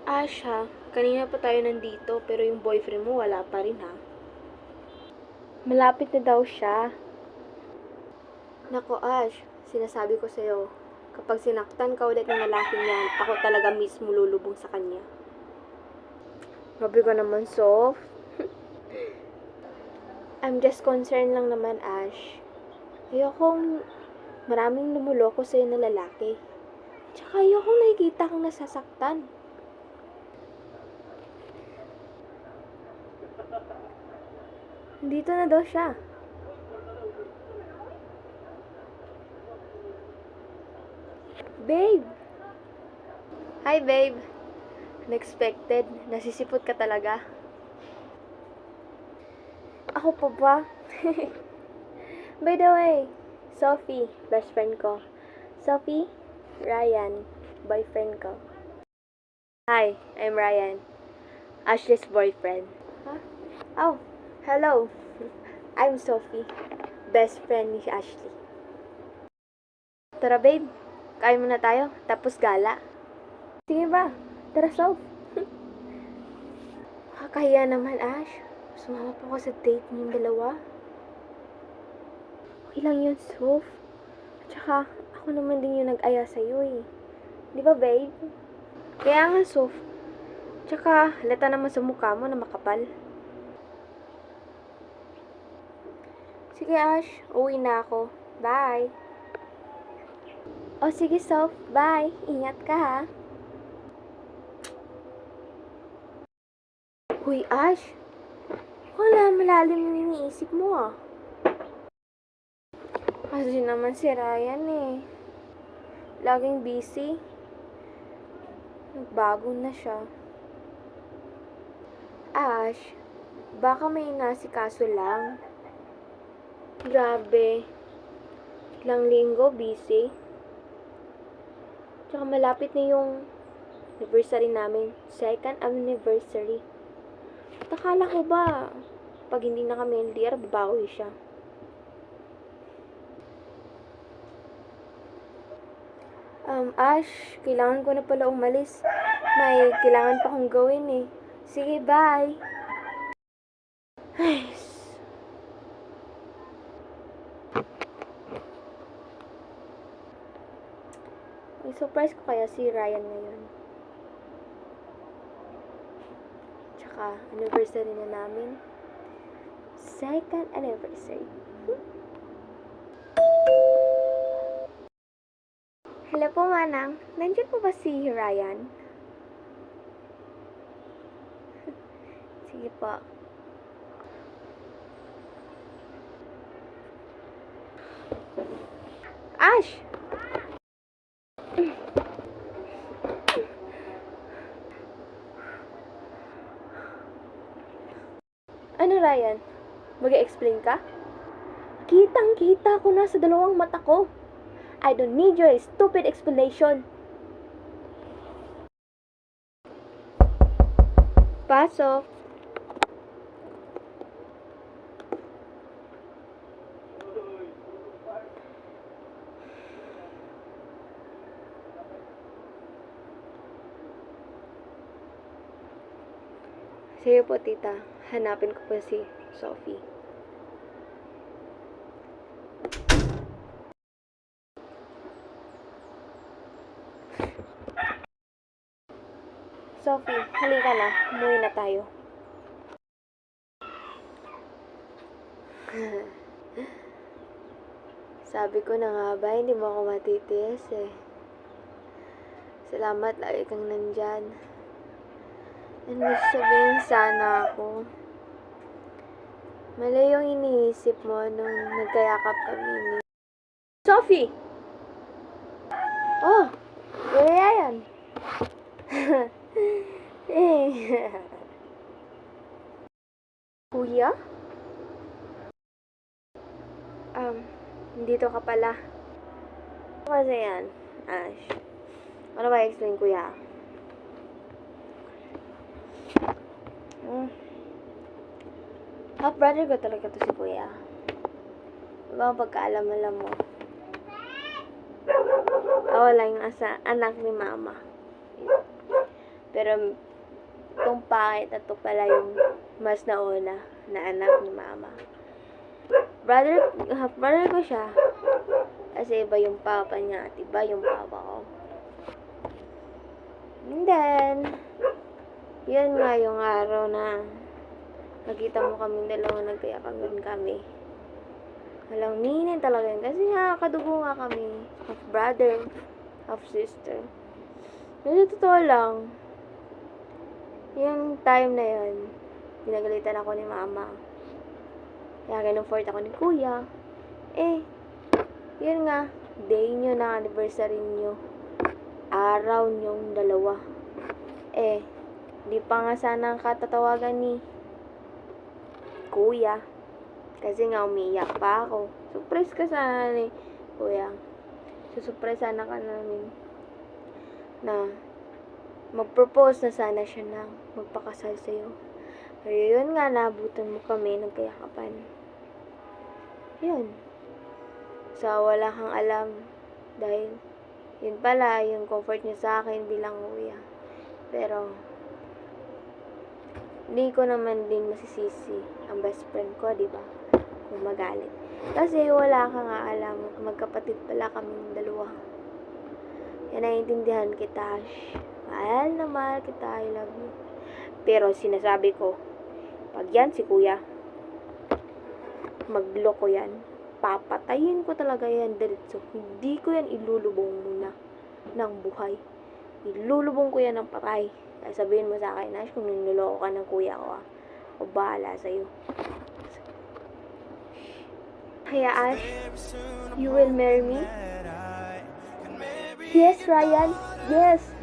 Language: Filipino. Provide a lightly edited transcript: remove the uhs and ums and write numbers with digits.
Asha, kanina pa tayo nandito pero yung boyfriend mo wala pa rin ha. Malapit na daw siya. Nako Ash, sinasabi ko sa'yo, kapag sinaktan ka ulit ng lalaking yan, ako talaga mismo lulubong sa kanya. Grabe ka naman, Sof. I'm just concerned lang naman, Ash. Ayokong maraming lumuloko sa'yo na lalaki. Tsaka ayokong nakikita kang nasasaktan. Dito na daw siya. Babe! Hi, babe. Unexpected. Nasisipot ka talaga. Ako po ba? By the way, Sophie, best friend ko. Sophie, Ryan, boyfriend ko. Hi, I'm Ryan. Ashley's boyfriend. Huh? Oh, hello. I'm Sophie, best friend ni Ashley. Tara babe, kain muna tayo, tapos gala. Sige ba? Tara, Soph. Kakahiya naman, Ash. Sumama pa ako sa date niyong dalawa. Okay lang yun, Soph. At saka, ako naman din yung nag-aya sa'yo eh. Di ba, babe? Kaya nga, Soph. Tsaka, halata naman sa mukha mo na makapal. Sige, Ash. Uwi na ako. Bye. O, sige, Soph. Bye. Ingat ka, ha. Huy, Ash. Wala malalim yung iniisip mo, ah. Kasi naman si Ryan, eh. Laging busy. Nagbago na siya. Ash, baka may nasikaso lang. Grabe. Ilang linggo, busy. Tsaka malapit na yung anniversary namin. Second anniversary. Akala ko ba, pag hindi na kami LDR, babawi siya. Ash, kailangan ko na pala umalis. May kailangan pa akong gawin eh. Sige, bye! Ay, surprise ko kaya si Ryan ngayon. Tsaka, anniversary na namin. Second anniversary. Hello po, Manang. Nandiyan po ba si Ryan? Sige po. Ash! Ano, Ryan? Mag-explain ka? Kitang-kita ko na sa dalawang mata ko. I don't need your stupid explanation. Pasok. Sige po, tita. Hanapin ko po si Sophie. Sophie, halika na. Umuwi na tayo. Sabi ko na nga ba, hindi mo ako matitiis eh. Salamat, lagi kang nandyan. And sabihin sana ako. Mali yung iniisip mo nung nagkayakap kami ni Sophie! Oh! Kaya yan. Kuya? Dito ka pala. Kasi yan, Ash. Ano ba explain, kuya? Half brother ko talaga to si kuya. Diba ang pagkaalam-alam mo? Ako lang yung anak ni mama. Pero, itong pangit na to pala yung mas nauna na anak ni mama. Half brother ko siya. Kasi iba yung papa niya at iba yung papa ko. And then, yun nga yung araw na nakita mo kaming dalawa nagkayakan kami. Walang meaning talaga yun. Kasi nga, kadugo nga kami. Half brother, half sister. Pero totoo lang, yung time na yun, pinagalitan ako ni mama. Kaya kinumfort ako ni kuya. Yun nga, day nyo na anniversary nyo. Araw nyong dalawa. Di pa nga sana ang katatawagan ni kuya. Kasi nga umiiyak pa ako. Surprise ka sana ni kuya. Surprise sana ka namin na mag-propose na sana siya na magpakasal sa'yo. Pero yun nga, naabutan mo kami, nagkayakapan. Yun. So, wala kang alam. Dahil, yun pala, yung comfort niya sa akin bilang kuya. Pero, hindi ko naman din masisisi ang best friend ko, di ba? Kung magalit. Kasi wala ka nga alam, magkapatid pala kaming dalawa. Kaya naiintindihan kita, Ash. Mahal na mahal kita, I love you. Pero sinasabi ko, pag yan si kuya, magloko yan. Papatayin ko talaga yan diretso. Hindi ko yan ilulubong muna ng buhay. Ilulubong ko yan ng patay. Kaya sabihin mo sa akin, Ash, kung niloloko ka ng kuya ko, o bahala sa'yo. Kaya Ash, you will marry me? Yes, Ryan. Yes.